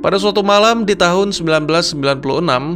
Pada suatu malam di tahun 1996,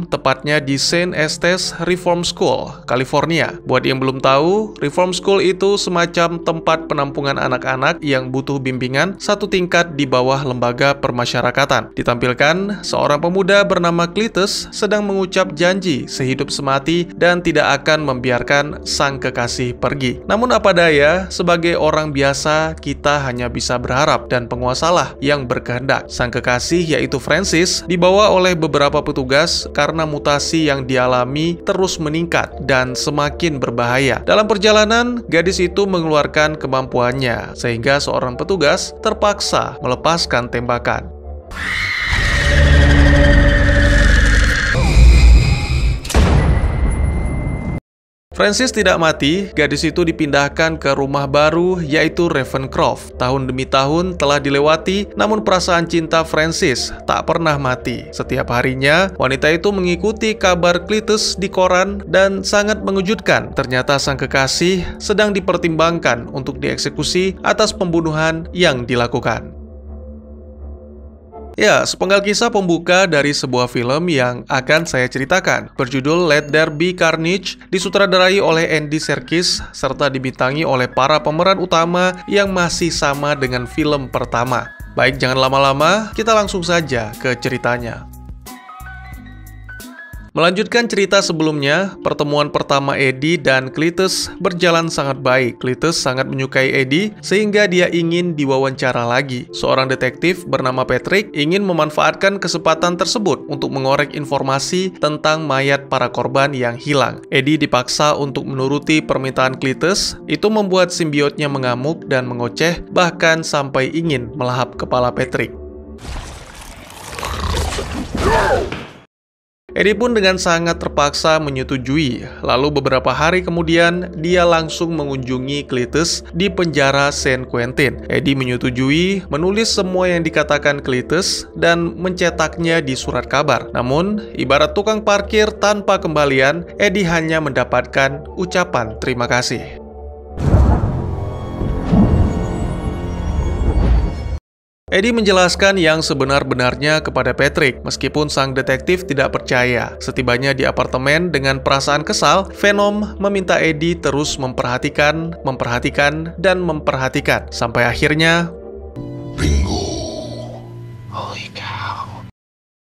tepatnya di Saint Estes Reform School, California. Buat yang belum tahu, Reform School itu semacam tempat penampungan anak-anak yang butuh bimbingan satu tingkat di bawah lembaga permasyarakatan. Ditampilkan seorang pemuda bernama Cletus sedang mengucap janji sehidup semati dan tidak akan membiarkan sang kekasih pergi. Namun apa daya, sebagai orang biasa, kita hanya bisa berharap dan penguasalah yang berkehendak. Sang kekasih yaitu Francis dibawa oleh beberapa petugas karena mutasi yang dialami terus meningkat dan semakin berbahaya. Dalam perjalanan, gadis itu mengeluarkan kemampuannya sehingga seorang petugas terpaksa melepaskan tembakan. Francis tidak mati, gadis itu dipindahkan ke rumah baru yaitu Ravencroft. Tahun demi tahun telah dilewati, namun perasaan cinta Francis tak pernah mati. Setiap harinya, wanita itu mengikuti kabar Cletus di koran dan sangat mengejutkan. Ternyata sang kekasih sedang dipertimbangkan untuk dieksekusi atas pembunuhan yang dilakukan. Ya, sepenggal kisah pembuka dari sebuah film yang akan saya ceritakan, berjudul Let There Be Carnage, disutradarai oleh Andy Serkis, serta dibintangi oleh para pemeran utama yang masih sama dengan film pertama. Baik, jangan lama-lama, kita langsung saja ke ceritanya. Melanjutkan cerita sebelumnya, pertemuan pertama Eddie dan Cletus berjalan sangat baik. Cletus sangat menyukai Eddie sehingga dia ingin diwawancara lagi. Seorang detektif bernama Patrick ingin memanfaatkan kesempatan tersebut untuk mengorek informasi tentang mayat para korban yang hilang. Eddie dipaksa untuk menuruti permintaan Cletus, itu membuat simbiotnya mengamuk dan mengoceh, bahkan sampai ingin melahap kepala Patrick. Eddie pun dengan sangat terpaksa menyetujui. Lalu beberapa hari kemudian, dia langsung mengunjungi Cletus di penjara San Quentin. Eddie menyetujui menulis semua yang dikatakan Cletus dan mencetaknya di surat kabar. Namun, ibarat tukang parkir tanpa kembalian, Eddie hanya mendapatkan ucapan terima kasih. Eddie menjelaskan yang sebenar-benarnya kepada Patrick, meskipun sang detektif tidak percaya. Setibanya di apartemen dengan perasaan kesal, Venom meminta Eddie terus memperhatikan, dan memperhatikan. Sampai akhirnya... Bingo! Holy cow!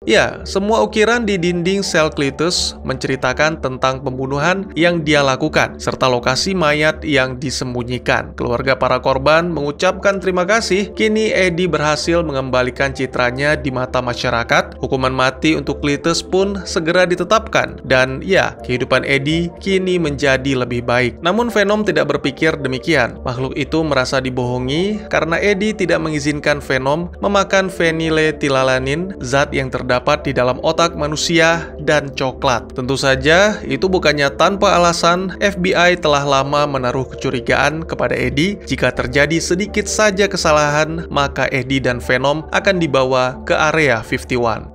Ya, semua ukiran di dinding sel Cletus menceritakan tentang pembunuhan yang dia lakukan, serta lokasi mayat yang disembunyikan. Keluarga para korban mengucapkan terima kasih. Kini Eddie berhasil mengembalikan citranya di mata masyarakat. Hukuman mati untuk Cletus pun segera ditetapkan. Dan ya, kehidupan Eddie kini menjadi lebih baik. Namun Venom tidak berpikir demikian. Makhluk itu merasa dibohongi karena Eddie tidak mengizinkan Venom memakan phenyletilanin, zat yang terdapat di dalam otak manusia dan coklat. Tentu saja, itu bukannya tanpa alasan. FBI telah lama menaruh kecurigaan kepada Eddie. Jika terjadi sedikit saja kesalahan, maka Eddie dan Venom akan dibawa ke area 51.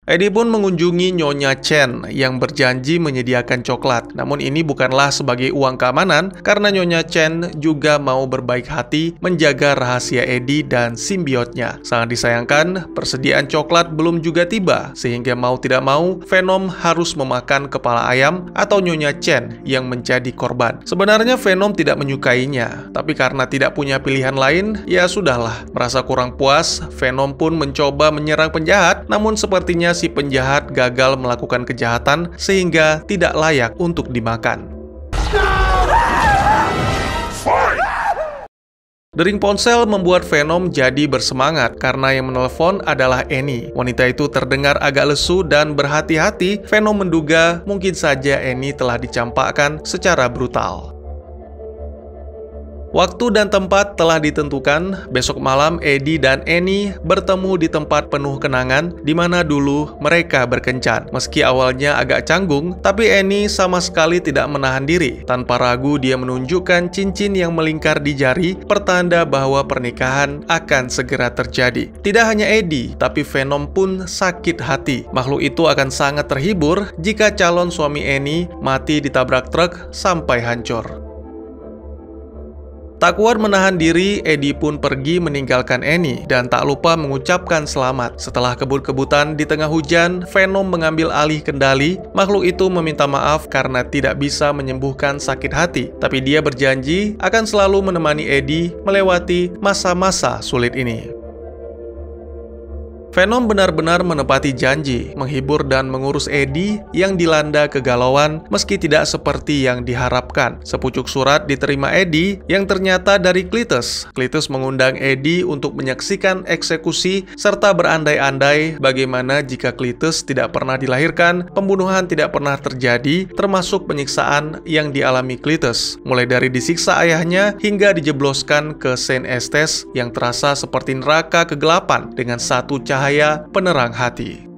Eddie pun mengunjungi Nyonya Chen yang berjanji menyediakan coklat. Namun ini bukanlah sebagai uang keamanan, karena Nyonya Chen juga mau berbaik hati menjaga rahasia Eddie dan simbiotnya. Sangat disayangkan, persediaan coklat belum juga tiba, sehingga mau tidak mau, Venom harus memakan kepala ayam atau Nyonya Chen yang menjadi korban. Sebenarnya Venom tidak menyukainya, tapi karena tidak punya pilihan lain, ya sudahlah. Merasa kurang puas, Venom pun mencoba menyerang penjahat, namun sepertinya si penjahat gagal melakukan kejahatan sehingga tidak layak untuk dimakan. Dering ponsel membuat Venom jadi bersemangat karena yang menelpon adalah Annie. Wanita itu terdengar agak lesu dan berhati-hati. Venom menduga mungkin saja Annie telah dicampakkan secara brutal. Waktu dan tempat telah ditentukan. Besok malam Eddie dan Annie bertemu di tempat penuh kenangan di mana dulu mereka berkencan. Meski awalnya agak canggung, tapi Annie sama sekali tidak menahan diri. Tanpa ragu dia menunjukkan cincin yang melingkar di jari, pertanda bahwa pernikahan akan segera terjadi. Tidak hanya Eddie, tapi Venom pun sakit hati. Makhluk itu akan sangat terhibur jika calon suami Annie mati ditabrak truk sampai hancur. Tak kuat menahan diri, Eddie pun pergi meninggalkan Annie dan tak lupa mengucapkan selamat. Setelah kebut-kebutan di tengah hujan, Venom mengambil alih kendali. Makhluk itu meminta maaf karena tidak bisa menyembuhkan sakit hati, tapi dia berjanji akan selalu menemani Eddie melewati masa-masa sulit ini. Venom benar-benar menepati janji, menghibur dan mengurus Eddie yang dilanda kegalauan meski tidak seperti yang diharapkan. Sepucuk surat diterima Eddie yang ternyata dari Cletus. Cletus mengundang Eddie untuk menyaksikan eksekusi serta berandai-andai bagaimana jika Cletus tidak pernah dilahirkan, pembunuhan tidak pernah terjadi, termasuk penyiksaan yang dialami Cletus, mulai dari disiksa ayahnya hingga dijebloskan ke Saint Estes yang terasa seperti neraka kegelapan dengan satu cahaya penerang hati.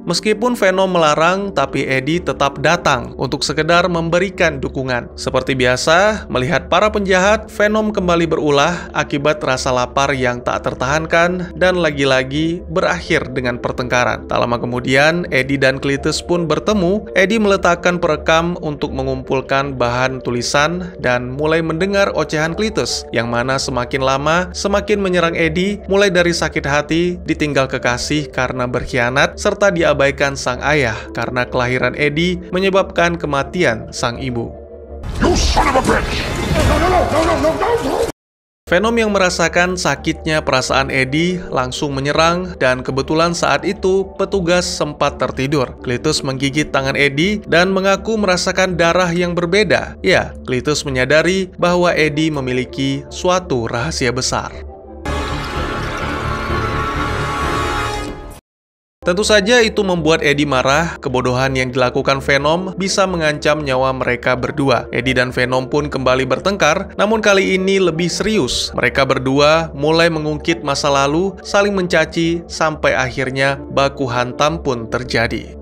Meskipun Venom melarang, tapi Eddie tetap datang untuk sekedar memberikan dukungan. Seperti biasa, melihat para penjahat, Venom kembali berulah akibat rasa lapar yang tak tertahankan dan lagi-lagi berakhir dengan pertengkaran. Tak lama kemudian, Eddie dan Cletus pun bertemu. Eddie meletakkan perekam untuk mengumpulkan bahan tulisan dan mulai mendengar ocehan Cletus, yang mana semakin lama semakin menyerang Eddie, mulai dari sakit hati, ditinggal kekasih karena berkhianat, serta diabaikan sang ayah karena kelahiran Eddie menyebabkan kematian sang ibu. You son of a bitch! No. Venom yang merasakan sakitnya perasaan Eddie langsung menyerang dan kebetulan saat itu petugas sempat tertidur. Cletus menggigit tangan Eddie dan mengaku merasakan darah yang berbeda. Ya, Cletus menyadari bahwa Eddie memiliki suatu rahasia besar. Tentu saja itu membuat Eddie marah. Kebodohan yang dilakukan Venom bisa mengancam nyawa mereka berdua. Eddie dan Venom pun kembali bertengkar, namun kali ini lebih serius. Mereka berdua mulai mengungkit masa lalu, saling mencaci, sampai akhirnya baku hantam pun terjadi.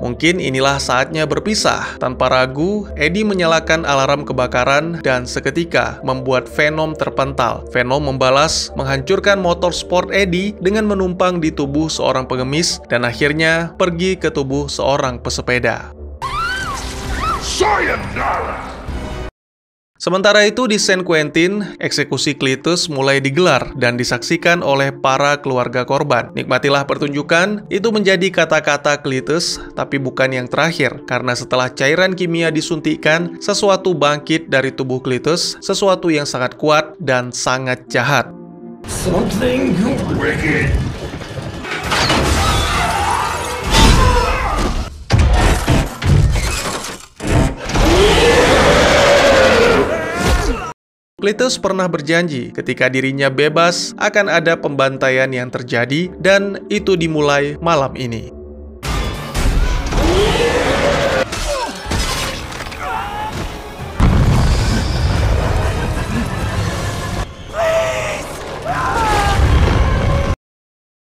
Mungkin inilah saatnya berpisah. Tanpa ragu, Eddie menyalakan alarm kebakaran dan seketika membuat Venom terpental. Venom membalas, menghancurkan motor sport Eddie dengan menumpang di tubuh seorang pengemis dan akhirnya pergi ke tubuh seorang pesepeda. Sayonara! Sementara itu di San Quentin, eksekusi Cletus mulai digelar dan disaksikan oleh para keluarga korban. Nikmatilah pertunjukan, itu menjadi kata-kata Cletus, tapi bukan yang terakhir. Karena setelah cairan kimia disuntikkan, sesuatu bangkit dari tubuh Cletus, sesuatu yang sangat kuat dan sangat jahat. Something wicked! Cletus pernah berjanji ketika dirinya bebas akan ada pembantaian yang terjadi dan itu dimulai malam ini.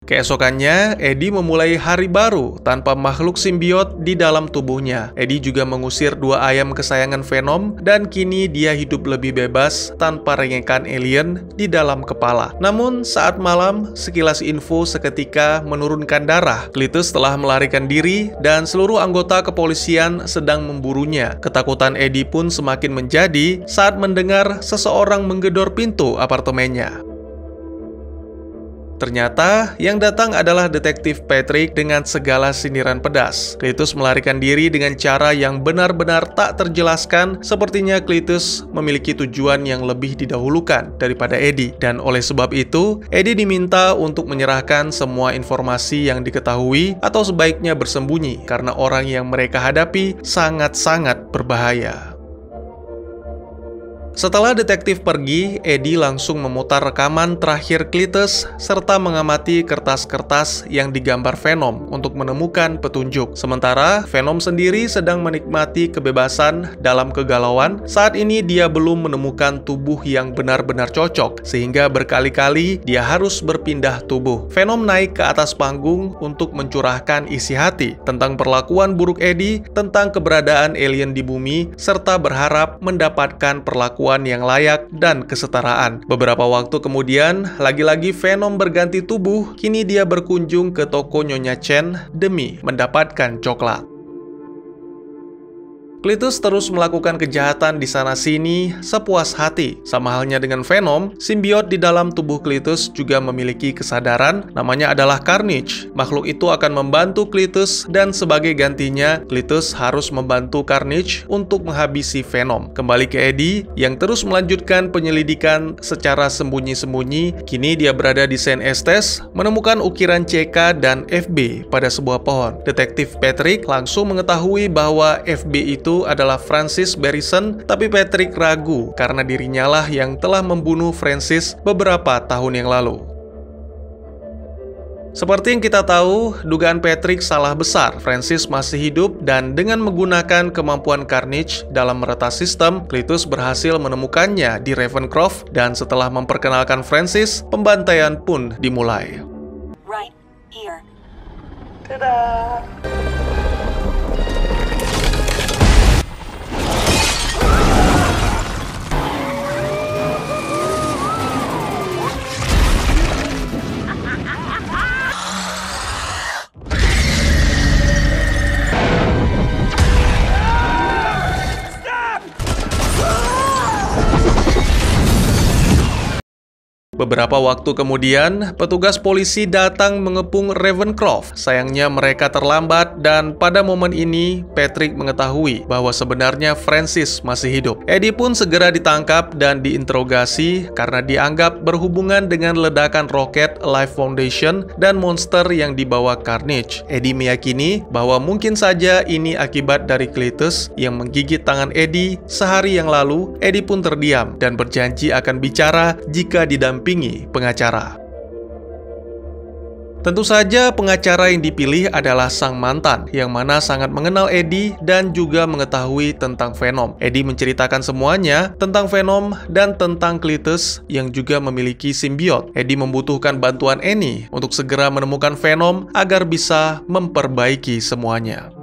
Keesokannya, Eddie memulai hari baru tanpa makhluk simbiot di dalam tubuhnya. Eddie juga mengusir 2 ayam kesayangan Venom dan kini dia hidup lebih bebas tanpa rengekan alien di dalam kepala. Namun saat malam, sekilas info seketika menurunkan darah. Cletus telah melarikan diri dan seluruh anggota kepolisian sedang memburunya. Ketakutan Eddie pun semakin menjadi saat mendengar seseorang menggedor pintu apartemennya. Ternyata, yang datang adalah detektif Patrick dengan segala sindiran pedas. Cletus melarikan diri dengan cara yang benar-benar tak terjelaskan. Sepertinya Cletus memiliki tujuan yang lebih didahulukan daripada Eddie. Dan oleh sebab itu, Eddie diminta untuk menyerahkan semua informasi yang diketahui atau sebaiknya bersembunyi, karena orang yang mereka hadapi sangat-sangat berbahaya. Setelah detektif pergi, Eddie langsung memutar rekaman terakhir Cletus serta mengamati kertas-kertas yang digambar Venom untuk menemukan petunjuk. Sementara Venom sendiri sedang menikmati kebebasan dalam kegalauan. Saat ini dia belum menemukan tubuh yang benar-benar cocok, sehingga berkali-kali dia harus berpindah tubuh. Venom naik ke atas panggung untuk mencurahkan isi hati tentang perlakuan buruk Eddie, tentang keberadaan alien di bumi, serta berharap mendapatkan perlakuan perlakuan yang layak dan kesetaraan. Beberapa waktu kemudian, lagi-lagi Venom berganti tubuh. Kini dia berkunjung ke toko Nyonya Chen demi mendapatkan coklat. Cletus terus melakukan kejahatan di sana-sini sepuas hati. Sama halnya dengan Venom, simbiot di dalam tubuh Cletus juga memiliki kesadaran, namanya adalah Carnage. Makhluk itu akan membantu Cletus dan sebagai gantinya, Cletus harus membantu Carnage untuk menghabisi Venom. Kembali ke Eddie yang terus melanjutkan penyelidikan secara sembunyi-sembunyi. Kini dia berada di Saint Estes, menemukan ukiran CK dan FB pada sebuah pohon. Detektif Patrick langsung mengetahui bahwa FB itu adalah Francis Barrison, tapi Patrick ragu karena dirinya lah yang telah membunuh Francis beberapa tahun yang lalu. Seperti yang kita tahu, dugaan Patrick salah besar. Francis masih hidup dan dengan menggunakan kemampuan Carnage dalam meretas sistem, Cletus berhasil menemukannya di Ravencroft dan setelah memperkenalkan Francis, pembantaian pun dimulai. Right here. Dadah! Beberapa waktu kemudian, petugas polisi datang mengepung Ravencroft. Sayangnya mereka terlambat dan pada momen ini, Patrick mengetahui bahwa sebenarnya Francis masih hidup. Eddie pun segera ditangkap dan diinterogasi karena dianggap berhubungan dengan ledakan roket Life Foundation dan monster yang dibawa Carnage. Eddie meyakini bahwa mungkin saja ini akibat dari Cletus yang menggigit tangan Eddie sehari yang lalu. Eddie pun terdiam dan berjanji akan bicara jika didampingi pengacara. Tentu saja pengacara yang dipilih adalah sang mantan, yang mana sangat mengenal Eddie dan juga mengetahui tentang Venom. Eddie menceritakan semuanya tentang Venom dan tentang Cletus yang juga memiliki simbiot. Eddie membutuhkan bantuan Annie untuk segera menemukan Venom agar bisa memperbaiki semuanya.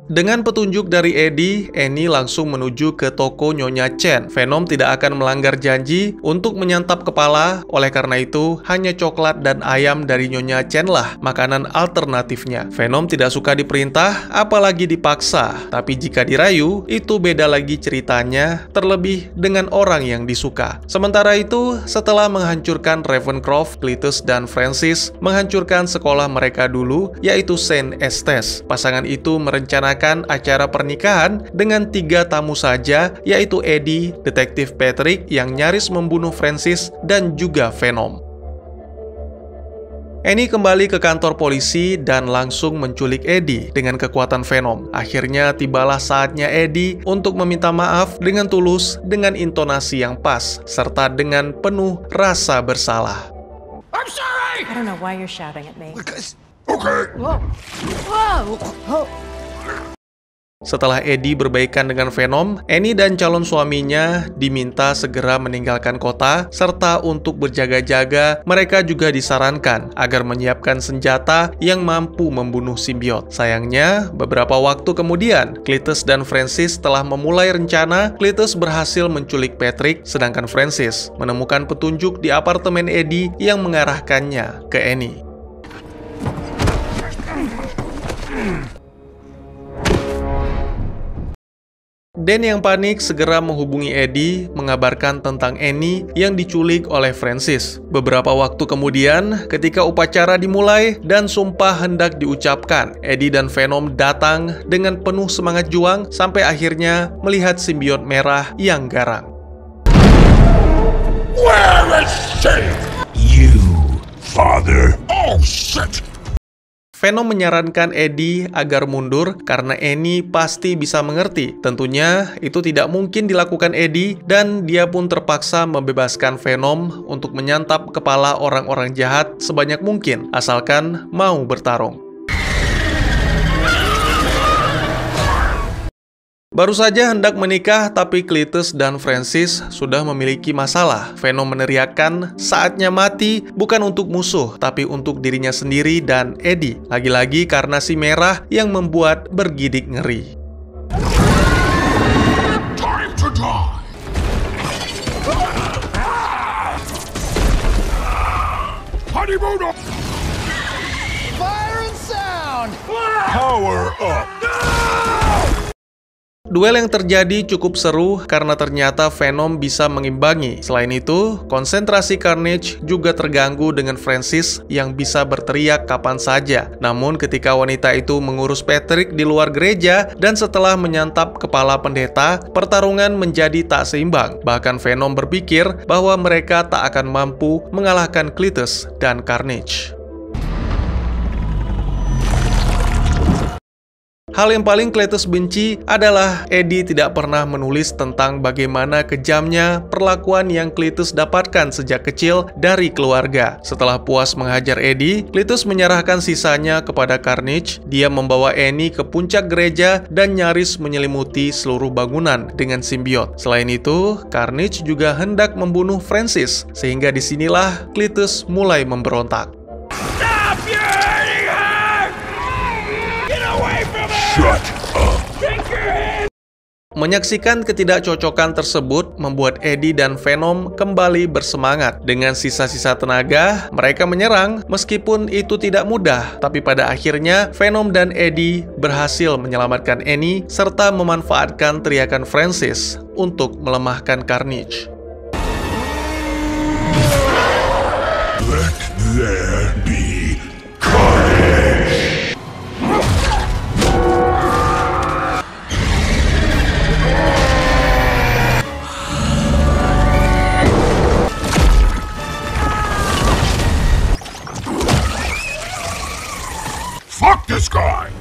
Dengan petunjuk dari Eddie, Annie langsung menuju ke toko Nyonya Chen. Venom tidak akan melanggar janji untuk menyantap kepala, oleh karena itu hanya coklat dan ayam dari Nyonya Chen lah makanan alternatifnya. Venom tidak suka diperintah, apalagi dipaksa. Tapi jika dirayu, itu beda lagi ceritanya, terlebih dengan orang yang disuka. Sementara itu, setelah menghancurkan Ravencroft, Cletus dan Francis menghancurkan sekolah mereka dulu, yaitu Saint Estes. Pasangan itu merencanakan acara pernikahan dengan 3 tamu saja, yaitu Eddie, Detektif Patrick yang nyaris membunuh Francis, dan juga Venom. Annie kembali ke kantor polisi dan langsung menculik Eddie dengan kekuatan Venom. Akhirnya tibalah saatnya Eddie untuk meminta maaf dengan tulus, dengan intonasi yang pas, serta dengan penuh rasa bersalah. I'm sorry! I don't know why you're shouting at me. Because... Okay. Whoa. Whoa. Whoa. Setelah Eddie berbaikan dengan Venom, Annie dan calon suaminya diminta segera meninggalkan kota, serta untuk berjaga-jaga, mereka juga disarankan agar menyiapkan senjata yang mampu membunuh simbiot. Sayangnya, beberapa waktu kemudian, Cletus dan Francis telah memulai rencana. Cletus berhasil menculik Patrick, sedangkan Francis menemukan petunjuk di apartemen Eddie yang mengarahkannya ke Annie. Dan yang panik segera menghubungi Eddie, mengabarkan tentang Annie yang diculik oleh Francis. Beberapa waktu kemudian, ketika upacara dimulai dan sumpah hendak diucapkan, Eddie dan Venom datang dengan penuh semangat juang sampai akhirnya melihat simbiot merah yang garang. Where is she? You, father. Oh, shit! Venom menyarankan Eddie agar mundur karena Annie pasti bisa mengerti. Tentunya itu tidak mungkin dilakukan Eddie dan dia pun terpaksa membebaskan Venom untuk menyantap kepala orang-orang jahat sebanyak mungkin asalkan mau bertarung. Baru saja hendak menikah, tapi Cletus dan Francis sudah memiliki masalah. Venom meneriakkan saatnya mati bukan untuk musuh, tapi untuk dirinya sendiri dan Eddie. Lagi-lagi karena si merah yang membuat bergidik ngeri. Time to die! Kimono! Fire and sound! Power up! Duel yang terjadi cukup seru karena ternyata Venom bisa mengimbangi. Selain itu, konsentrasi Carnage juga terganggu dengan Francis yang bisa berteriak kapan saja. Namun ketika wanita itu mengurus Patrick di luar gereja dan setelah menyantap kepala pendeta, pertarungan menjadi tak seimbang. Bahkan Venom berpikir bahwa mereka tak akan mampu mengalahkan Cletus dan Carnage. Hal yang paling Cletus benci adalah Eddie tidak pernah menulis tentang bagaimana kejamnya perlakuan yang Cletus dapatkan sejak kecil dari keluarga. Setelah puas menghajar Eddie, Cletus menyerahkan sisanya kepada Carnage. Dia membawa Annie ke puncak gereja dan nyaris menyelimuti seluruh bangunan dengan simbiot. Selain itu, Carnage juga hendak membunuh Francis, sehingga disinilah Cletus mulai memberontak. Stop! You're hurting her! Get away from her! Shut up! Take your hand! Menyaksikan ketidakcocokan tersebut membuat Eddie dan Venom kembali bersemangat. Dengan sisa-sisa tenaga, mereka menyerang meskipun itu tidak mudah. Tapi pada akhirnya, Venom dan Eddie berhasil menyelamatkan Annie serta memanfaatkan teriakan Francis untuk melemahkan Carnage. Let there be carnage! Fuck this guy!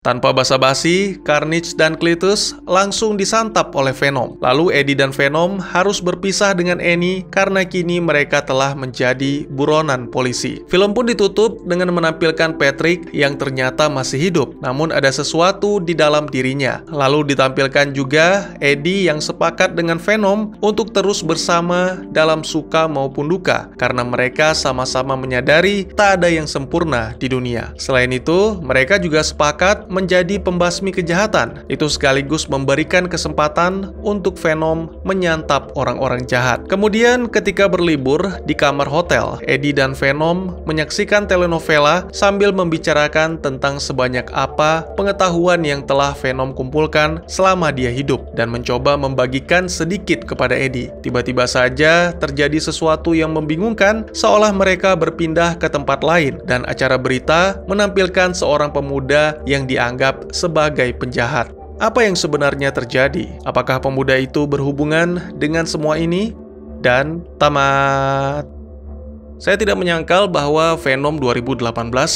Tanpa basa-basi, Carnage dan Cletus langsung disantap oleh Venom. Lalu Eddie dan Venom harus berpisah dengan Annie karena kini mereka telah menjadi buronan polisi. Film pun ditutup dengan menampilkan Patrick yang ternyata masih hidup, namun ada sesuatu di dalam dirinya. Lalu ditampilkan juga Eddie yang sepakat dengan Venom untuk terus bersama dalam suka maupun duka, karena mereka sama-sama menyadari tak ada yang sempurna di dunia. Selain itu, mereka juga sepakat menjadi pembasmi kejahatan. Itu sekaligus memberikan kesempatan untuk Venom menyantap orang-orang jahat. Kemudian ketika berlibur di kamar hotel, Eddie dan Venom menyaksikan telenovela sambil membicarakan tentang sebanyak apa pengetahuan yang telah Venom kumpulkan selama dia hidup dan mencoba membagikan sedikit kepada Eddie. Tiba-tiba saja terjadi sesuatu yang membingungkan, seolah mereka berpindah ke tempat lain dan acara berita menampilkan seorang pemuda yang dianggap sebagai penjahat. Apa yang sebenarnya terjadi? Apakah pemuda itu berhubungan dengan semua ini? Dan tamat. Saya tidak menyangkal bahwa Venom 2018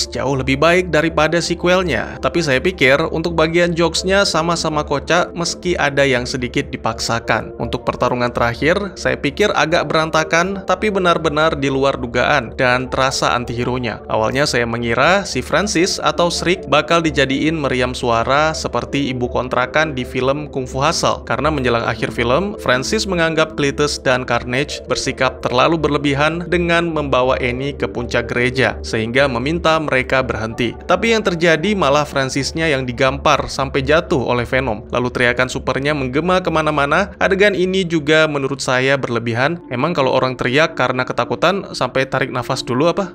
jauh lebih baik daripada sequelnya. Tapi saya pikir untuk bagian jokesnya sama-sama kocak meski ada yang sedikit dipaksakan. Untuk pertarungan terakhir, saya pikir agak berantakan tapi benar-benar di luar dugaan dan terasa anti-hero-nya. Awalnya saya mengira si Francis atau Shriek bakal dijadiin meriam suara seperti ibu kontrakan di film Kung Fu Hustle. Karena menjelang akhir film, Francis menganggap Cletus dan Carnage bersikap terlalu berlebihan dengan membawa Annie ke puncak gereja, sehingga meminta mereka berhenti. Tapi yang terjadi malah Francisnya yang digampar sampai jatuh oleh Venom. Lalu teriakan supernya menggema kemana-mana. Adegan ini juga menurut saya berlebihan. Emang kalau orang teriak karena ketakutan sampai tarik nafas dulu apa?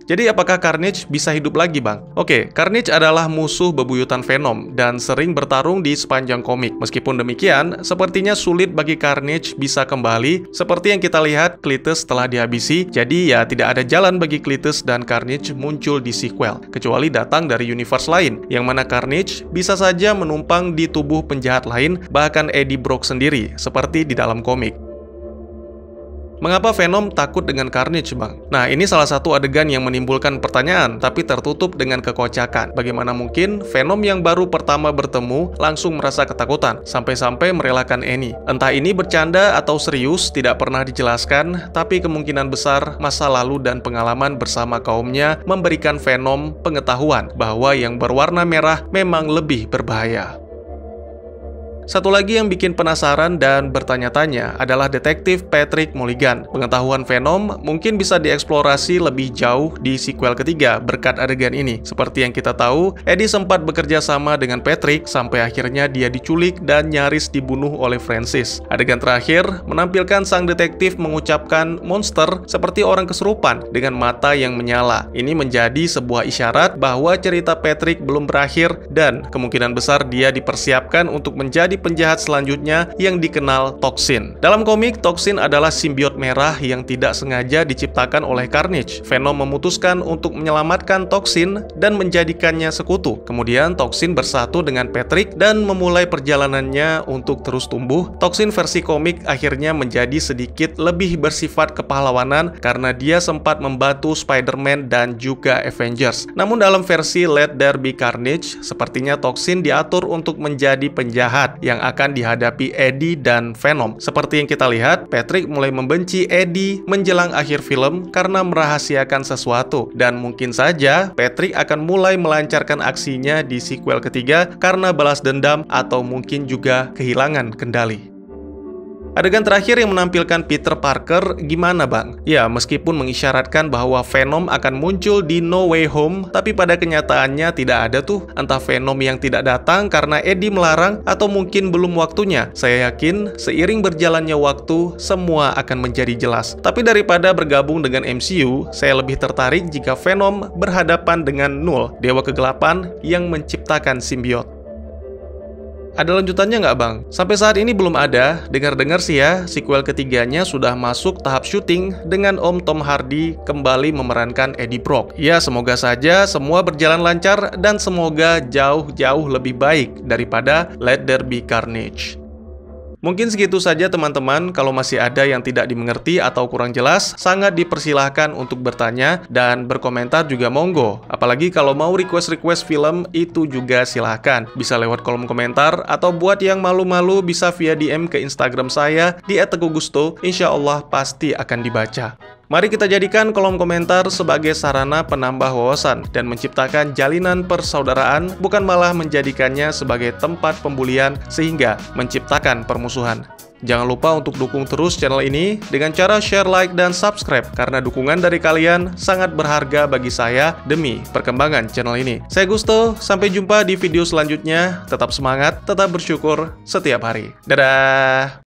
Jadi apakah Carnage bisa hidup lagi, Bang? Oke, Carnage adalah musuh bebuyutan Venom dan sering bertarung di sepanjang komik. Meskipun demikian, sepertinya sulit bagi Carnage bisa kembali. Seperti yang kita lihat, Cletus telah dihabisi. Jadi ya tidak ada jalan bagi Cletus dan Carnage muncul di sequel, kecuali datang dari universe lain, yang mana Carnage bisa saja menumpang di tubuh penjahat lain, bahkan Eddie Brock sendiri, seperti di dalam komik. Mengapa Venom takut dengan Carnage, Bang? Nah, ini salah satu adegan yang menimbulkan pertanyaan, tapi tertutup dengan kekocakan. Bagaimana mungkin Venom yang baru pertama bertemu langsung merasa ketakutan, sampai-sampai merelakan Annie? Entah ini bercanda atau serius, tidak pernah dijelaskan, tapi kemungkinan besar masa lalu dan pengalaman bersama kaumnya memberikan Venom pengetahuan bahwa yang berwarna merah memang lebih berbahaya. Satu lagi yang bikin penasaran dan bertanya-tanya adalah detektif Patrick Mulligan. Pengetahuan Venom mungkin bisa dieksplorasi lebih jauh di sequel ketiga berkat adegan ini. Seperti yang kita tahu, Eddie sempat bekerja sama dengan Patrick sampai akhirnya dia diculik dan nyaris dibunuh oleh Francis. Adegan terakhir menampilkan sang detektif mengucapkan monster seperti orang kesurupan dengan mata yang menyala. Ini menjadi sebuah isyarat bahwa cerita Patrick belum berakhir dan kemungkinan besar dia dipersiapkan untuk menjadi penjahat selanjutnya yang dikenal Toxin. Dalam komik, Toxin adalah simbiot merah yang tidak sengaja diciptakan oleh Carnage. Venom memutuskan untuk menyelamatkan Toxin dan menjadikannya sekutu. Kemudian Toxin bersatu dengan Patrick dan memulai perjalanannya untuk terus tumbuh. Toxin versi komik akhirnya menjadi sedikit lebih bersifat kepahlawanan karena dia sempat membantu Spider-Man dan juga Avengers. Namun dalam versi Let There Be Carnage, sepertinya Toxin diatur untuk menjadi penjahat yang akan dihadapi Eddie dan Venom. Seperti yang kita lihat, Patrick mulai membenci Eddie menjelang akhir film karena merahasiakan sesuatu. Dan mungkin saja Patrick akan mulai melancarkan aksinya di sequel ketiga karena balas dendam atau mungkin juga kehilangan kendali. Adegan terakhir yang menampilkan Peter Parker gimana bang? Ya, meskipun mengisyaratkan bahwa Venom akan muncul di No Way Home, tapi pada kenyataannya tidak ada tuh. Entah Venom yang tidak datang karena Eddie melarang atau mungkin belum waktunya. Saya yakin seiring berjalannya waktu, semua akan menjadi jelas. Tapi daripada bergabung dengan MCU, saya lebih tertarik jika Venom berhadapan dengan Null, dewa kegelapan yang menciptakan simbiot. Ada lanjutannya nggak bang? Sampai saat ini belum ada. Dengar-dengar sih ya, sequel ketiganya sudah masuk tahap syuting dengan Om Tom Hardy kembali memerankan Eddie Brock. Ya, semoga saja semua berjalan lancar dan semoga jauh-jauh lebih baik daripada Let There Be Carnage. Mungkin segitu saja teman-teman. Kalau masih ada yang tidak dimengerti atau kurang jelas, sangat dipersilahkan untuk bertanya dan berkomentar juga monggo. Apalagi kalau mau request film itu juga silahkan. Bisa lewat kolom komentar atau buat yang malu-malu bisa via DM ke Instagram saya di @teguhgusto. Insya Allah pasti akan dibaca. Mari kita jadikan kolom komentar sebagai sarana penambah wawasan dan menciptakan jalinan persaudaraan, bukan malah menjadikannya sebagai tempat pembulian sehingga menciptakan permusuhan. Jangan lupa untuk dukung terus channel ini dengan cara share, like, dan subscribe karena dukungan dari kalian sangat berharga bagi saya demi perkembangan channel ini. Saya Gusto, sampai jumpa di video selanjutnya. Tetap semangat, tetap bersyukur setiap hari. Dadah!